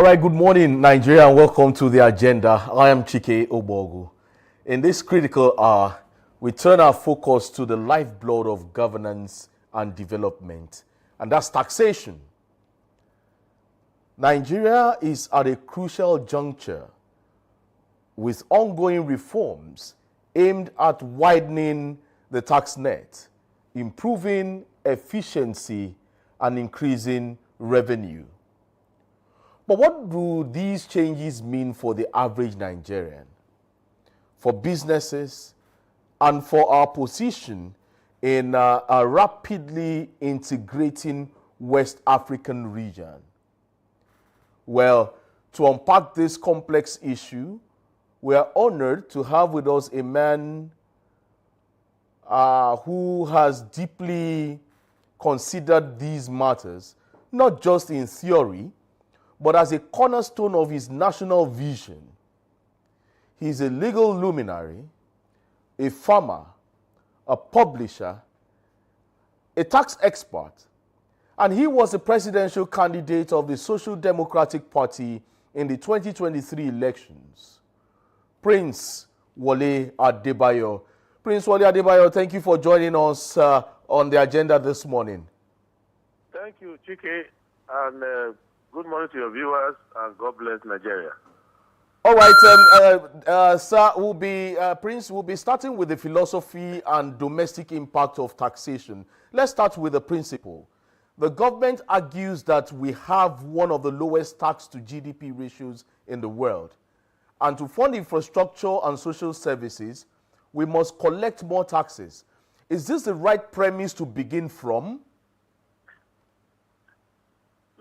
All right, good morning, Nigeria, and welcome to the agenda. I am Chike Obogu. In this critical hour, we turn our focus to the lifeblood of governance and development, and that's taxation. Nigeria is at a crucial juncture with ongoing reforms aimed at widening the tax net, improving efficiency, and increasing revenue. But what do these changes mean for the average Nigerian, for businesses, and for our position in a rapidly integrating West African region? Well, to unpack this complex issue, we are honored to have with us a man who has deeply considered these matters, not just in theory, but as a cornerstone of his national vision. He is a legal luminary, a farmer, a publisher, a tax expert, and he was a presidential candidate of the Social Democratic Party in the 2023 elections. Prince Wole Adebayo. Prince Wole Adebayo, thank you for joining us on the agenda this morning. Thank you, Chike, and good morning to your viewers, and God bless Nigeria. All right, sir, Prince will be starting with the philosophy and domestic impact of taxation. Let's start with the principle. The government argues that we have one of the lowest tax to GDP ratios in the world. And to fund infrastructure and social services, we must collect more taxes. Is this the right premise to begin from?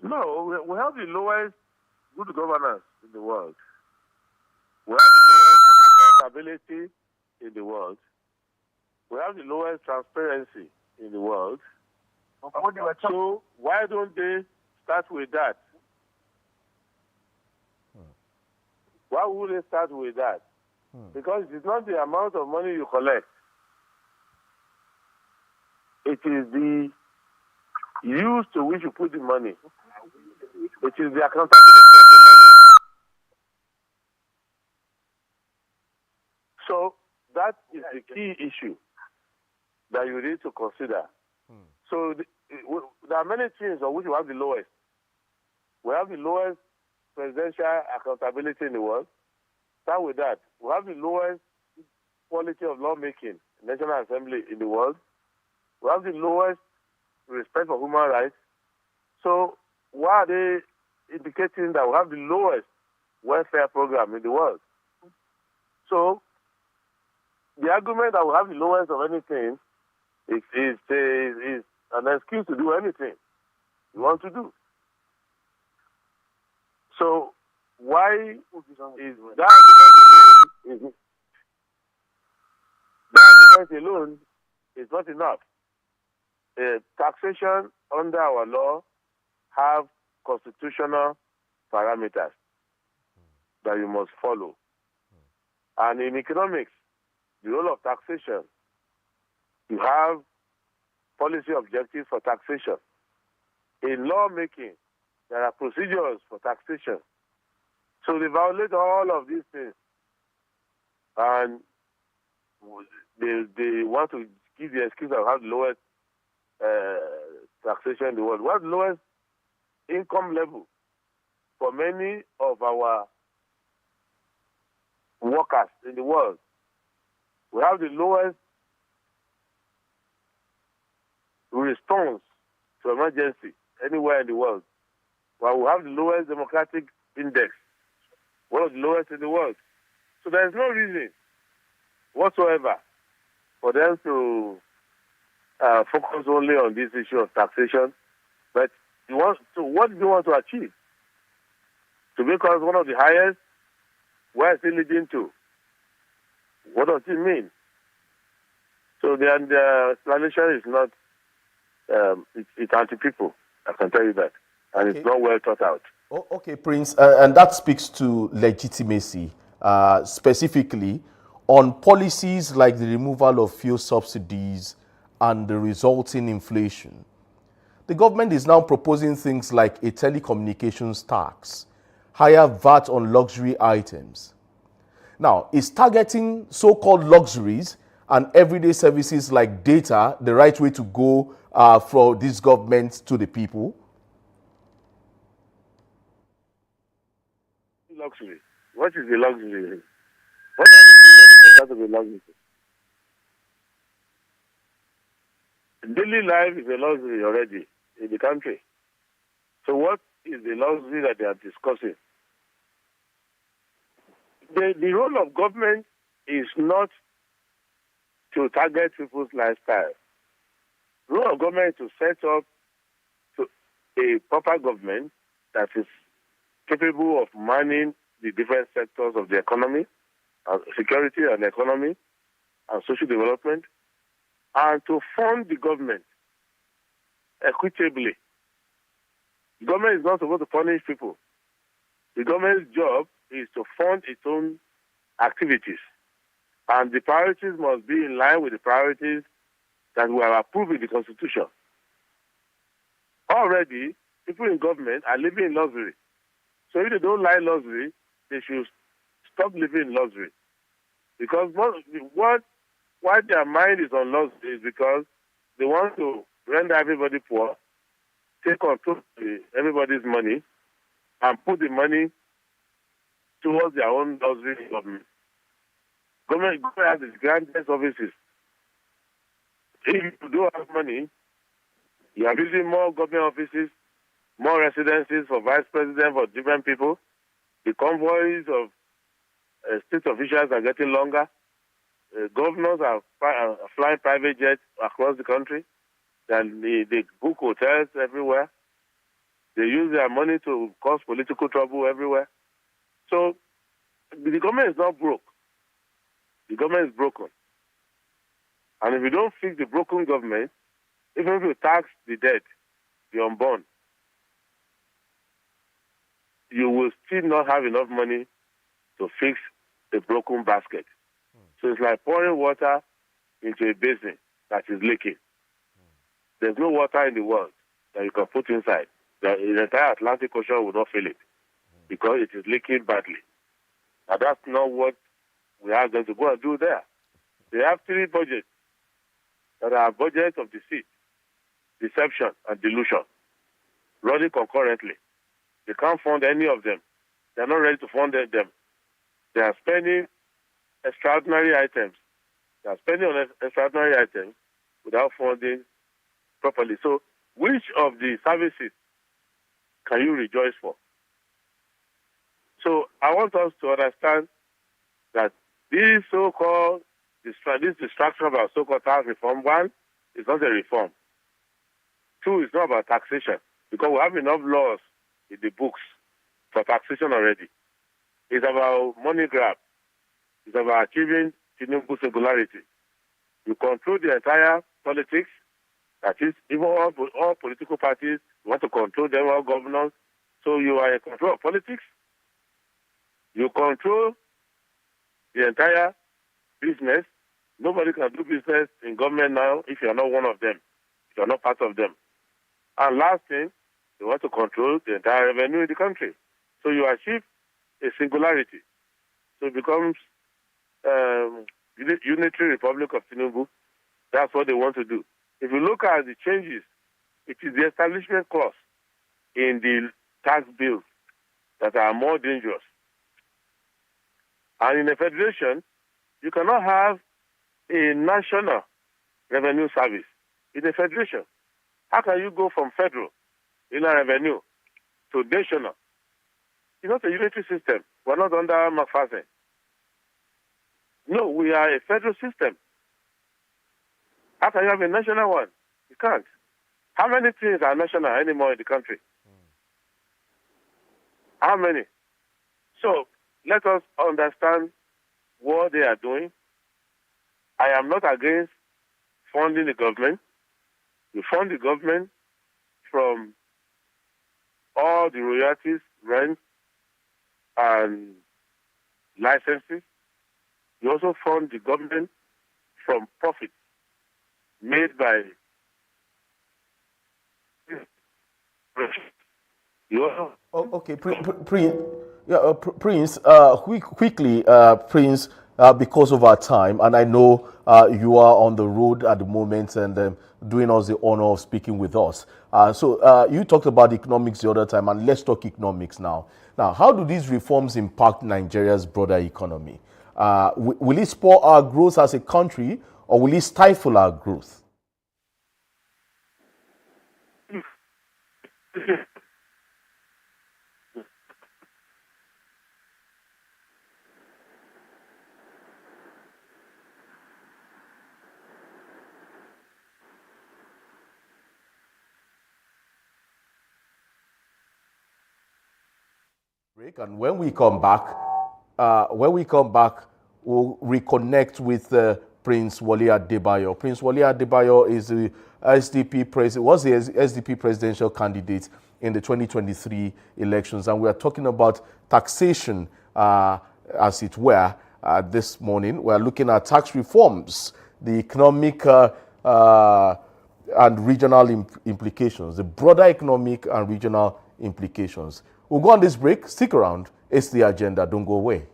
No, we have the lowest good governance in the world. We have the lowest accountability in the world. We have the lowest transparency in the world. So why don't they start with that? Why would they start with that? Because it's not the amount of money you collect. It is the use to which you put the money. It is the accountability of the money. So that is the key issue that you need to consider. So there are many things on which we have the lowest. We have the lowest presidential accountability in the world. Start with that. We have the lowest quality of lawmaking in the National Assembly in the world. We have the lowest respect for human rights. So why are they indicating that we have the lowest welfare program in the world? So the argument that we have the lowest of anything is an excuse to do anything you want to do. So why is that argument alone is not enough? Taxation under our law have constitutional parameters that you must follow. And in economics, the role of taxation, you have policy objectives for taxation. In lawmaking, there are procedures for taxation. So they violate all of these things. And they want to give the excuse of having the lowest taxation in the world. We have the lowest income level for many of our workers in the world. We have the lowest response to emergency anywhere in the world. Well, we have the lowest democratic index, one of the lowest in the world. So there is no reason whatsoever for them to focus only on this issue of taxation. But what do you want to achieve? To make us one of the highest? Where is it leading to? What does it mean? So the explanation is not, it's anti-people, I can tell you that. And it's not well thought out. Oh, okay, Prince, and that speaks to legitimacy, specifically on policies like the removal of fuel subsidies and the resulting inflation. The government is now proposing things like a telecommunications tax. higher VAT on luxury items. Now, is targeting so-called luxuries and everyday services like data the right way to go for this government to the people? Luxury. What is the luxury? What are the things that they consider to be luxury? Daily life is a luxury already in the country. So what is the luxury that they are discussing? The role of government is not to target people's lifestyle. The role of government is to set up a proper government that is capable of managing the different sectors of the economy, security and economy, and social development, and to fund the government equitably. The government is not supposed to punish people. The government's job is to fund its own activities. And the priorities must be in line with the priorities that we have approved in the Constitution. Already, people in government are living in luxury. So if they don't like luxury, they should stop living in luxury. Because why their mind is on luxury is because they want to render everybody poor, take control of everybody's money, and put the money towards their own luxury government. Government has its grandest offices. If you don't have money, you are building more government offices, more residencies for vice president, for different people. The convoys of state officials are getting longer. Governors are flying private jets across the country. Then they book hotels everywhere. They use their money to cause political trouble everywhere. So the government is not broke. The government is broken. And if you don't fix the broken government, even if you tax the dead, the unborn, you will still not have enough money to fix a broken basket. So it's like pouring water into a basin that is leaking. There's no water in the world that you can put inside. The entire Atlantic Ocean will not fill it because it is leaking badly. And that's not what we are going to go and do there. They have three budgets that are budgets of deceit, deception, and delusion, running concurrently. They can't fund any of them. They're not ready to fund them. They are spending extraordinary items. They are spending on extraordinary items without funding properly. So which of the services can you rejoice for? So I want us to understand that this so-called distraction about so-called tax reform, one, is not a reform. Two, it's not about taxation, because we have enough laws in the books for taxation already. It's about money grab. It's about achieving Tinubu singularity. You control the entire politics. That is, even all political parties, you want to control them, all governors. So you are in control of politics. You control the entire business. Nobody can do business in government now if you are not one of them, if you are not part of them. And last thing, you want to control the entire revenue in the country. So you achieve a singularity. So it becomes unitary republic of Tinubu. That's what they want to do. If you look at the changes, it is the establishment clause in the tax bills that are more dangerous. And in a federation, you cannot have a national revenue service in a federation. How can you go from federal inland revenue to national? It's not a unitary system. We're not under McPherson. No, we are a federal system. How can you have a national one? You can't. How many things are national anymore in the country? How many? So let us understand what they are doing. I am not against funding the government. You fund the government from all the royalties, rent, and licenses. You also fund the government from profits made by you also okay, Yeah, Prince, quickly, Prince, because of our time, and I know you are on the road at the moment and doing us the honor of speaking with us. So you talked about economics the other time, and let's talk economics now. Now, how do these reforms impact Nigeria's broader economy? Will it spur our growth as a country, or will it stifle our growth? Break, and when we come back, we'll reconnect with Prince Wale Adebayo. Prince Wale Adebayo is the was the SDP presidential candidate in the 2023 elections, and we are talking about taxation, as it were. This morning, we are looking at tax reforms, the economic and regional implications, the broader economic and regional implications. We'll go on this break. Stick around. It's the agenda. Don't go away.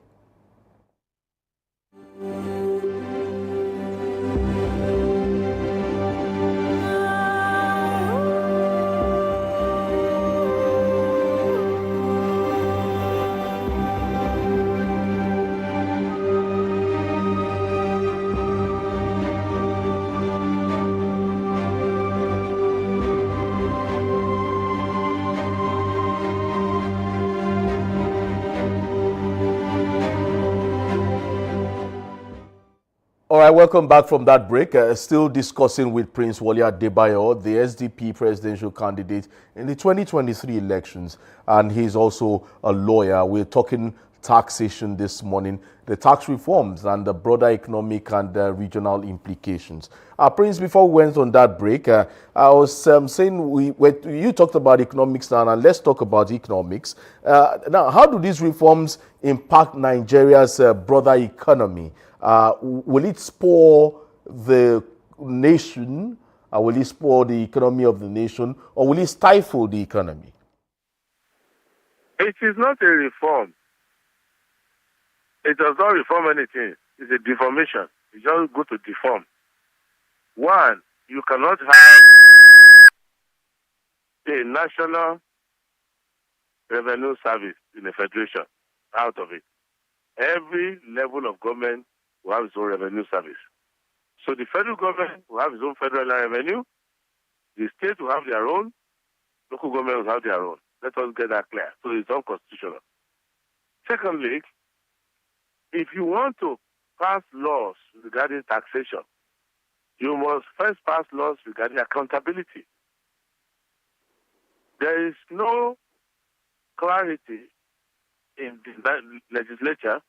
All right, welcome back from that break. Still discussing with Prince Wale Adebayo, the SDP presidential candidate in the 2023 elections, and he's also a lawyer. We're talking taxation this morning, the tax reforms and the broader economic and regional implications. Prince, before we went on that break, I was saying you talked about economics now, and let's talk about economics. Now, how do these reforms impact Nigeria's broader economy? Will it spur the nation? Will it spur the economy of the nation? Or will it stifle the economy? It is not a reform. It does not reform anything. It's a deformation. You just go to deform. One, you cannot have a national revenue service in a federation out of it. Every level of government will have its own revenue service. So the federal government will have its own federal revenue, the state will have their own, local government will have their own. Let us get that clear. So it's unconstitutional. Secondly, if you want to pass laws regarding taxation, you must first pass laws regarding accountability. There is no clarity in the legislature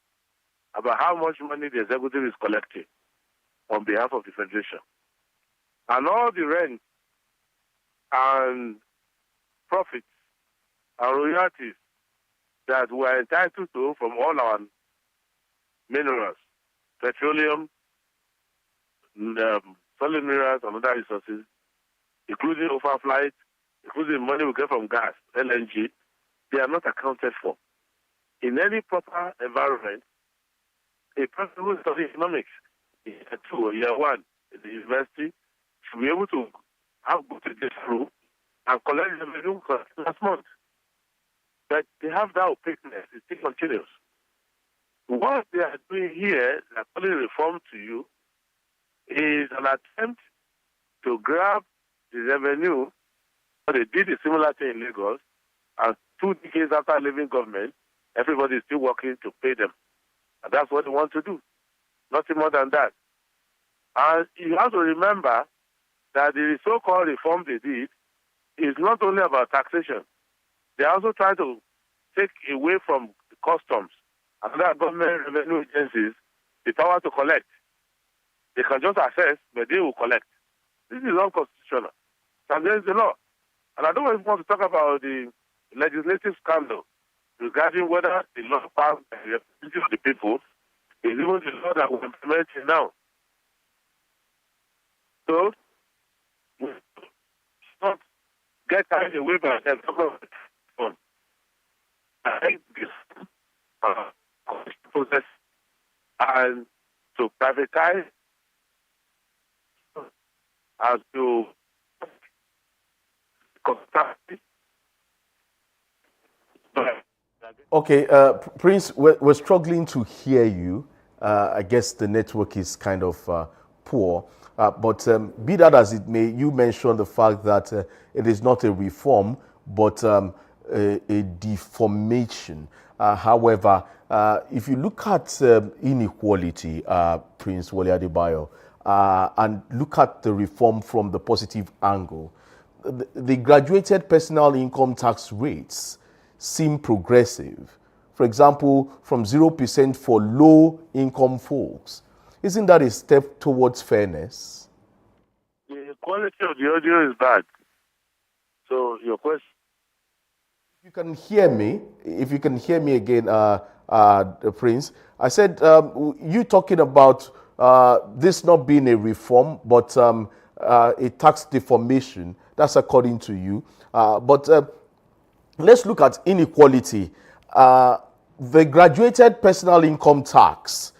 about how much money the executive is collecting on behalf of the federation. And all the rent and profits and royalties that we are entitled to from all our minerals, petroleum, solid minerals and other resources, including overflight, including money we get from gas, LNG, they are not accounted for. In any proper environment, a person who studies economics in year 2 or year 1 in the university should be able to go to this room and collect the revenue last month. But they have that opaqueness. It still continues. What they are doing here, they're calling reform to you, is an attempt to grab the revenue. They did a similar thing in Lagos, and 2 decades after leaving government, everybody is still working to pay them. And that's what they want to do. Nothing more than that. And you have to remember that the so-called reform they did is not only about taxation. They're also trying to take away from the customs and other government revenue agencies the power to collect. They can just assess, but they will collect. This is unconstitutional. And there is the law. And I don't want to talk about the legislative scandal regarding whether the law passed by the representative of the people is even the law that we're implementing now. So, we should not get carried away by the government. I think process and to privatize and to construct. Okay, Prince, we're struggling to hear you. I guess the network is kind of poor. But be that as it may, you mentioned the fact that it is not a reform, but a deformation. However, if you look at inequality, Prince Wole Adebayo, and look at the reform from the positive angle, the graduated personal income tax rates seem progressive. For example, from 0% for low-income folks. Isn't that a step towards fairness? The quality of the audio is bad. So your question. If you can hear me again, Prince, I said you talking about this not being a reform, but a tax deformation. That's according to you. But let's look at inequality. The graduated personal income tax,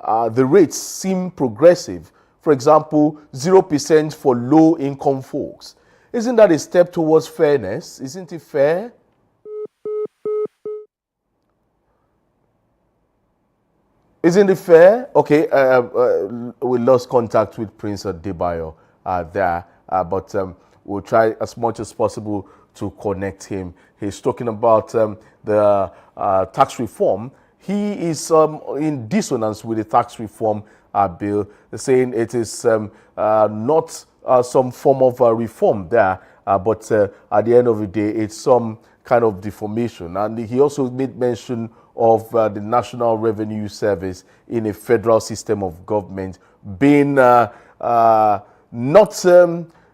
the rates seem progressive. For example, 0% for low-income folks. Isn't that a step towards fairness? Isn't it fair? Isn't it fair? Okay, we lost contact with Prince Adebayo there, but we'll try as much as possible to connect him. He's talking about the tax reform. He is in dissonance with the tax reform bill, saying it is not some form of reform there, but at the end of the day, it's some kind of deformation. And he also made mention of the National Revenue Service in a federal system of government being not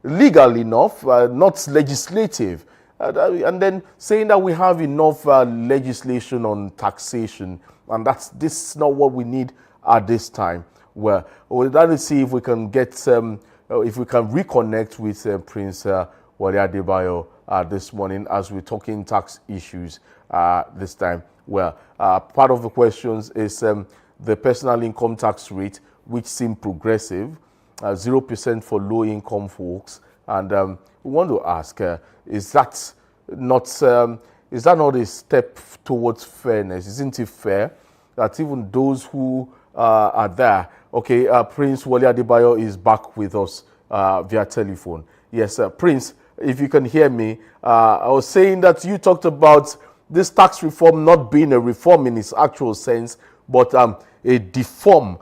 legal enough, not legislative. And then saying that we have enough legislation on taxation, and this is not what we need at this time. Well, we'll try to see if we can get, if we can reconnect with Prince Wole Adebayo this morning as we're talking tax issues this time. Well, part of the questions is the personal income tax rate, which seemed progressive, 0% for low-income folks. And we want to ask, is that not a step towards fairness? Isn't it fair that even those who are there? Okay, Prince Wole Adebayo is back with us via telephone. Yes, Prince, if you can hear me, I was saying that you talked about this tax reform not being a reform in its actual sense, but a deformity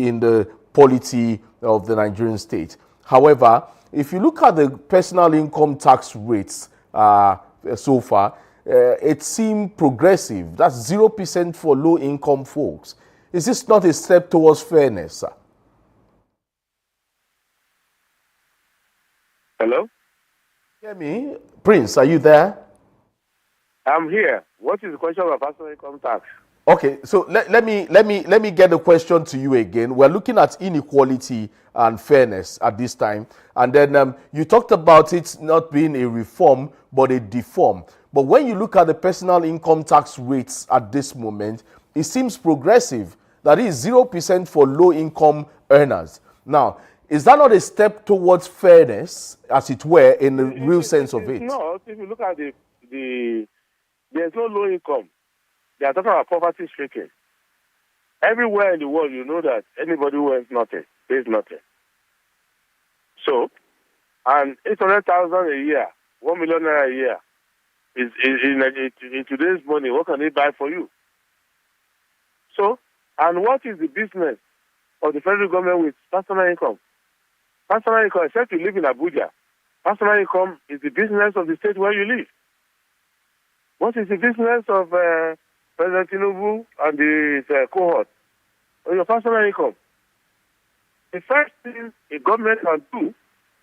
in the polity of the Nigerian state. However, if you look at the personal income tax rates so far, it seemed progressive. That's 0% for low-income folks. Is this not a step towards fairness, sir? Hello? Hear me? Prince, are you there? I'm here. What is the question about personal income tax? Okay, so let me get the question to you again. We're looking at inequality and fairness at this time, and then you talked about it not being a reform but a deform. But when you look at the personal income tax rates at this moment, it seems progressive. That is 0% for low-income earners. Now, is that not a step towards fairness, as it were, in the real sense of it? No, if you look at there's no low income. They are talking about poverty stricken. Everywhere in the world, you know that anybody who earns nothing pays nothing. So, and 800,000 a year, 1 million naira a year, is in today's money, what can they buy for you? So, and what is the business of the federal government with personal income? Personal income, except you live in Abuja, personal income is the business of the state where you live. What is the business of President Tinubu and his cohort? On your personal income. The first thing a government can do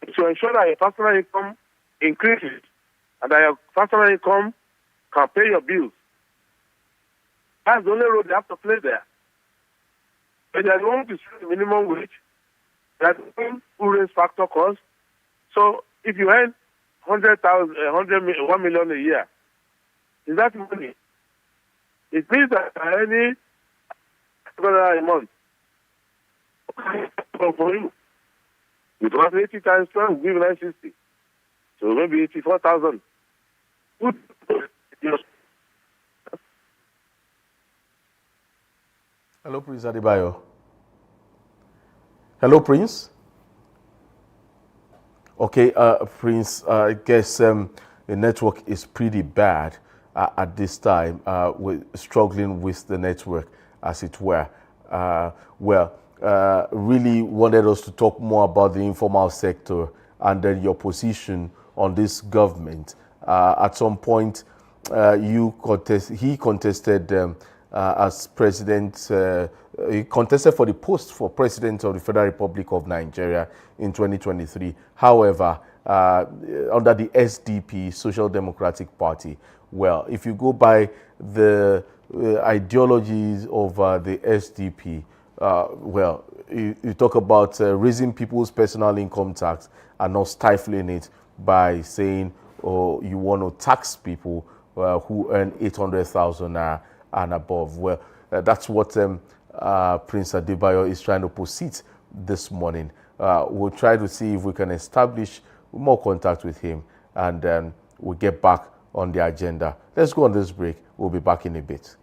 is to ensure that your personal income increases and that your personal income can pay your bills. That's the only road they have to play there. But they are going to set the minimum wage. They are the one who raise factor costs. So if you earn 1 million a year, is that money? It means that any a month for you. With 180 times 12, we give 960. So maybe 84,000. Hello, Prince Adebayo. Hello, Prince. Okay, Prince, I guess the network is pretty bad at this time. We're struggling with the network, as it were. Really wanted us to talk more about the informal sector and then your position on this government. At some point, he contested as president. He contested for the post for president of the Federal Republic of Nigeria in 2023. However, under the SDP, Social Democratic Party, well, if you go by the ideologies of the SDP, you talk about raising people's personal income tax and not stifling it by saying, oh, you want to tax people who earn 800,000 and above. Well, that's what Prince Adebayo is trying to posit this morning. We'll try to see if we can establish more contact with him, and then we'll get back on the agenda. Let's go on this break. We'll be back in a bit.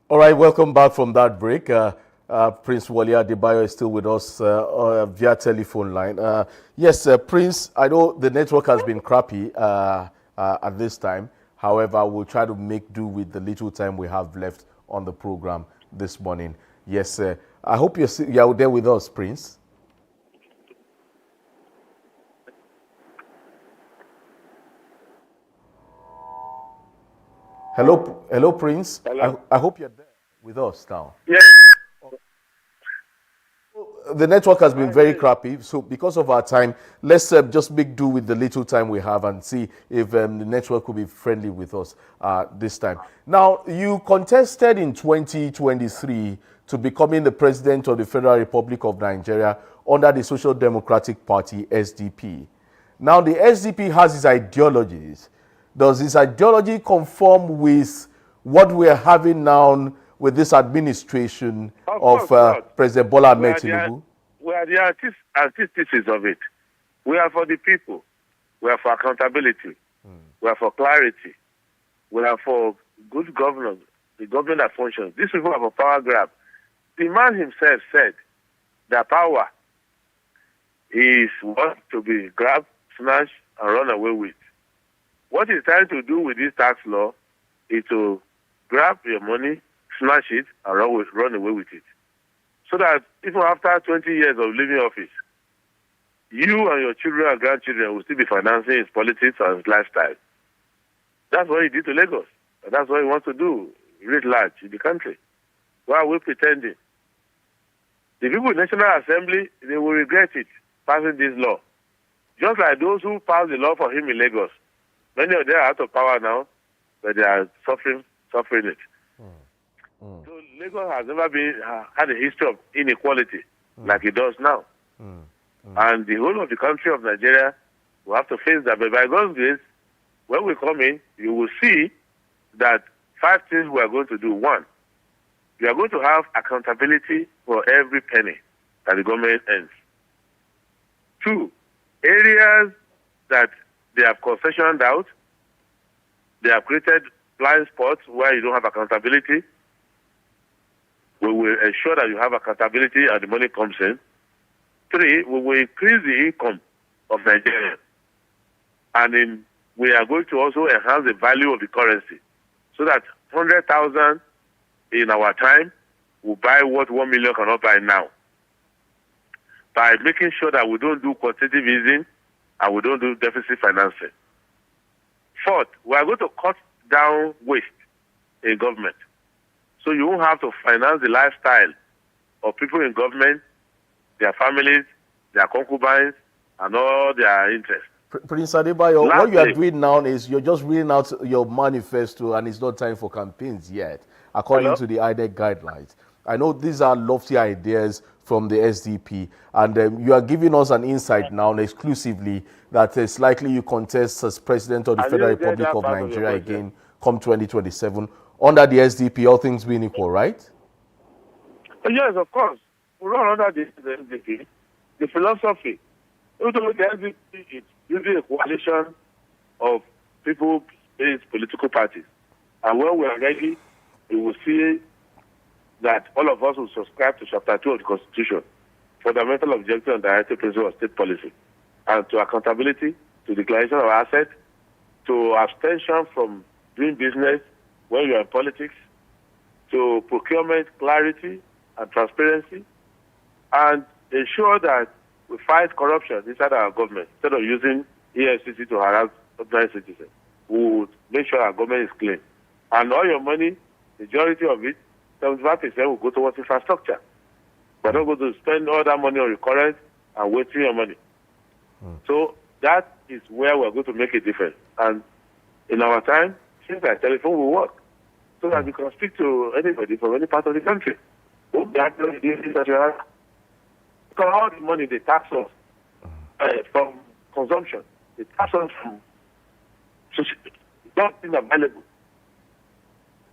All right, welcome back from that break. Prince Wole Adebayo is still with us via telephone line. Yes, Prince, I know the network has been crappy at this time. However, we'll try to make do with the little time we have left on the program this morning. Yes, I hope you're there with us, Prince. Hello, Prince. Hello. I hope you're there with us now. Yes. The network has been very crappy, so because of our time, let's just make do with the little time we have and see if the network will be friendly with us this time. Now, you contested in 2023 to becoming the president of the Federal Republic of Nigeria under the Social Democratic Party, SDP. Now, the SDP has its ideologies. Does this ideology conform with what we are having now with this administration of President Bola Ahmed Tinubu? We are the antithesis of it. We are for the people. We are for accountability. We are for clarity. We are for good governance, the government that functions. These people have a power grab. The man himself said that power is what to be grabbed, snatched, and run away with. What he's trying to do with this tax law is to grab your money, snatch it, and run away with it. So that even after 20 years of leaving office, you and your children and grandchildren will still be financing his politics and his lifestyle. That's what he did to Lagos. And that's what he wants to do, writ large, in the country. Why are we pretending? The people in the National Assembly, they will regret it, passing this law. Just like those who passed the law for him in Lagos. Many of them are out of power now, but they are suffering it. So Lagos has never had a history of inequality like it does now. And the whole of the country of Nigeria will have to face that. But by God's grace, when we come in, you will see that 5 things we are going to do. 1, we are going to have accountability for every penny that the government earns. 2, areas that they have concessioned out, they have created blind spots where you don't have accountability. We will ensure that you have accountability and the money comes in. 3, we will increase the income of Nigeria. And we are going to also enhance the value of the currency so that 100,000 in our time will buy what 1 million cannot buy now. By making sure that we don't do quantitative easing and we don't do deficit financing. 4th, we are going to cut down waste in government. So you won't have to finance the lifestyle of people in government, their families, their concubines, and all their interests. Prince Adebayo, what you are doing now is you're just reading out your manifesto, and it's not time for campaigns yet, according to the INEC guidelines. I know these are lofty ideas from the SDP, and you are giving us an insight now exclusively that it's likely you contest as President of the Federal Republic of Nigeria again come 2027 under the SDP, all things being equal, right? Yes, of course. We run under the SDP. The philosophy, even though the SDP is usually a coalition of people-based political parties. And when we are ready, we will see that all of us will subscribe to Chapter 2 of the Constitution, fundamental objective and directive principle of state policy, and to accountability, to declaration of assets, to abstention from doing business when you are in politics, to procurement clarity and transparency, and ensure that we fight corruption inside our government instead of using EFCC to harass ordinary citizens. We would make sure our government is clean. And all your money, majority of it, 75% will go towards infrastructure. We're not going to spend all that money on recurrent and wasting your money. So that is where we're going to make a difference. And in our time, things like telephone will work so that you can speak to anybody from any part of the country. Because all the money they tax us from consumption, they tax us from nothing available.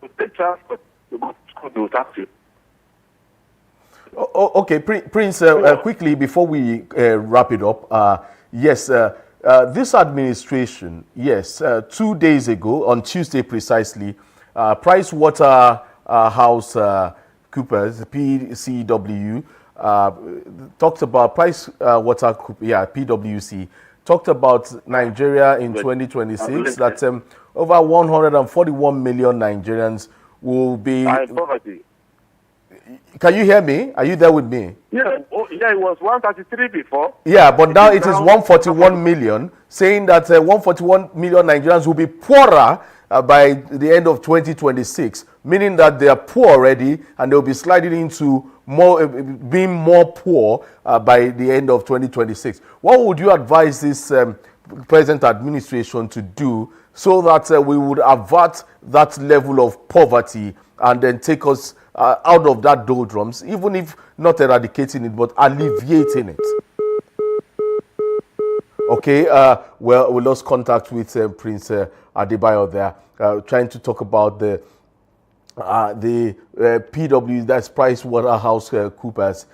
To take transport, to go to school, they will tax you. Okay, Prince, quickly before we wrap it up, yes, this administration, yes, 2 days ago, on Tuesday precisely, PricewaterhouseCoopers, PCW, talked about PwC, talked about Nigeria in 2026, that over 141 million Nigerians will be... poverty. Can you hear me? Are you there with me? Yeah, it was 133 before. Yeah, but now it is 141 million, saying that 141 million Nigerians will be poorer by the end of 2026, meaning that they are poor already and they'll be sliding into being more poor by the end of 2026. What would you advise this present administration to do so that we would avert that level of poverty and then take us out of that doldrums, even if not eradicating it, but alleviating it? Okay, well, we lost contact with Prince Adebayo there, trying to talk about the PW, that's PricewaterhouseCoopers,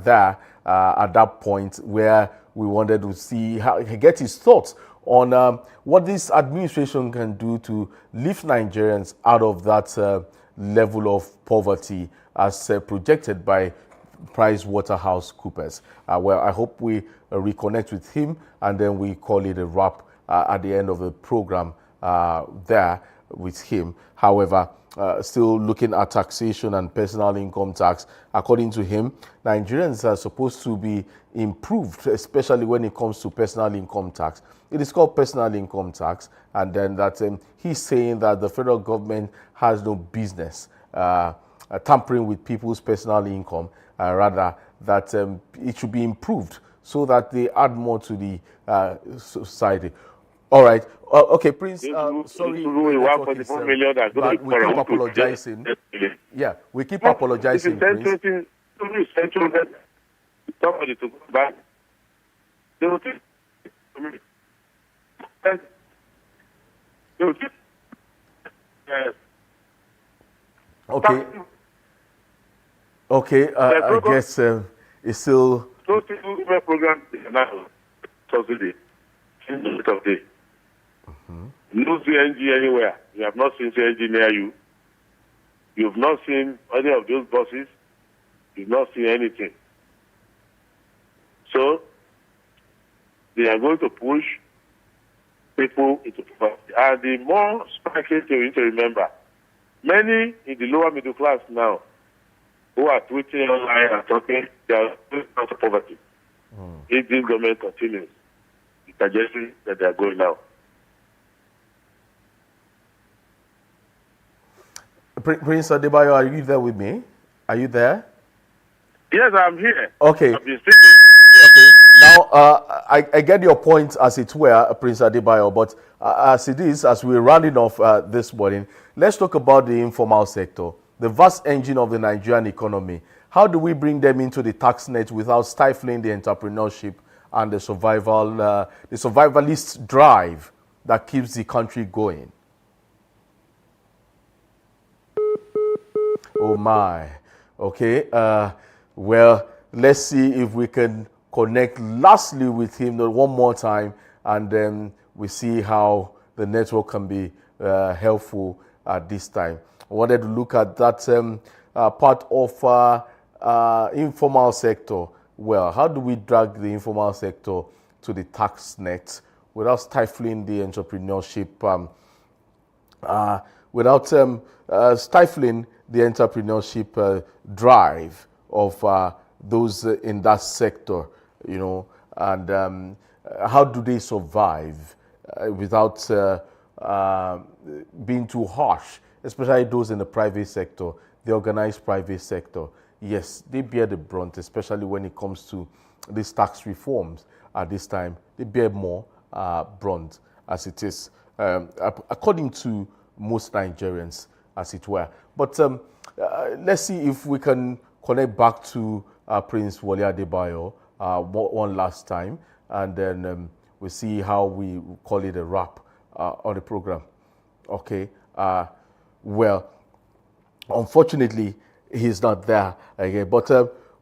there at that point where we wanted to see how he get his thoughts on what this administration can do to lift Nigerians out of that level of poverty as projected by PricewaterhouseCoopers. Well, I hope we reconnect with him and then we call it a wrap at the end of the program there. with him. However, still looking at taxation and personal income tax. According to him, Nigerians are supposed to be improved, especially when it comes to personal income tax. It is called personal income tax, and then that he's saying that the federal government has no business tampering with people's personal income, rather that it should be improved so that they add more to the society. All right. Okay, Prince. Sorry. But we keep apologizing. Yeah, we keep apologizing, Prince. Somebody to go back. They will keep. They will keep. Yes. Okay. Okay. I guess it's still. Those people program now. Subsidy. In the middle of the day. No CNG anywhere. You have not seen CNG near you. You have not seen any of those buses. You've not seen anything. So, they are going to push people into poverty. And the more striking thing you need to remember, many in the lower middle class now who are tweeting online and talking, they are out of poverty. If this government continues, the trajectory that they are going now. Prince Adebayo, are you there with me? Are you there? Yes, I'm here. Okay. I've been speaking. Okay. Now, I get your point, as it were, Prince Adebayo, but as it is, as we're rounding off this morning, let's talk about the informal sector, the vast engine of the Nigerian economy. How do we bring them into the tax net without stifling the entrepreneurship and the survivalist drive that keeps the country going? Oh my. Okay. Well, let's see if we can connect lastly with him one more time, and then we see how the network can be helpful at this time. I wanted to look at that part of informal sector. Well, how do we drag the informal sector to the tax net without stifling the entrepreneurship, stifling the entrepreneurship drive of those in that sector, you know, and how do they survive without being too harsh, especially those in the private sector, the organized private sector. Yes, they bear the brunt, especially when it comes to these tax reforms at this time. They bear more brunt, as it is, according to most Nigerians, as it were. But let's see if we can connect back to Prince Wole Adebayo one last time, and then we'll see how we call it a wrap on the program. Okay. Well, unfortunately, he's not there again. But,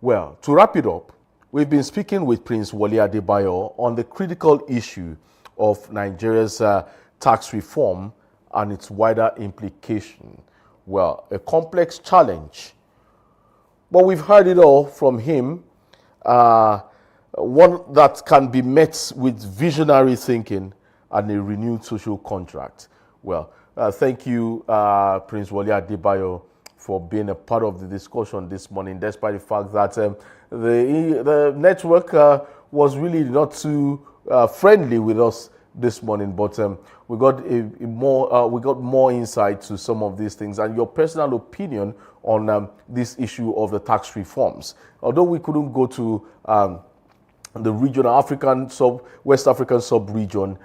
well, to wrap it up, we've been speaking with Prince Wole Adebayo on the critical issue of Nigeria's tax reform and its wider implication. Well, a complex challenge. But we've heard it all from him, one that can be met with visionary thinking and a renewed social contract. Well, thank you, Prince Wole Adebayo, for being a part of the discussion this morning, despite the fact that the network was really not too friendly with us this morning, but we got more insight to some of these things and your personal opinion on this issue of the tax reforms. Although we couldn't go to the regional West African sub-region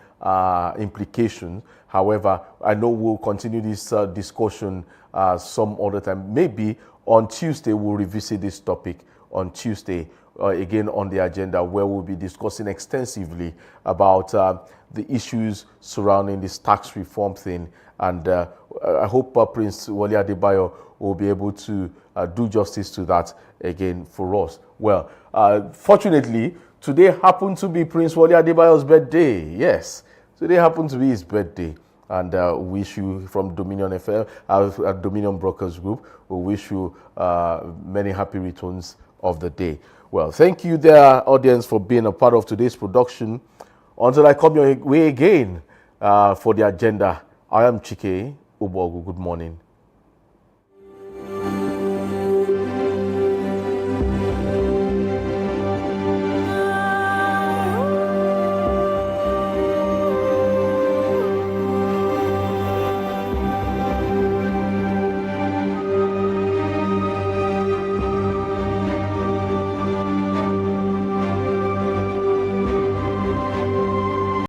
implication, however, I know we'll continue this discussion some other time. Maybe on Tuesday we'll revisit this topic on Tuesday. Again on the agenda, where we'll be discussing extensively about the issues surrounding this tax reform thing. And I hope Prince Wole Adebayo will be able to do justice to that again for us. Well, fortunately, today happened to be Prince Wole Adebayo's birthday. Yes, today happened to be his birthday. And wish you from Dominion FM, Dominion Brokers Group, we wish you many happy returns of the day. Well, thank you, dear audience, for being a part of today's production. Until I come your way again for the agenda, I am Chike Ubogu, good morning.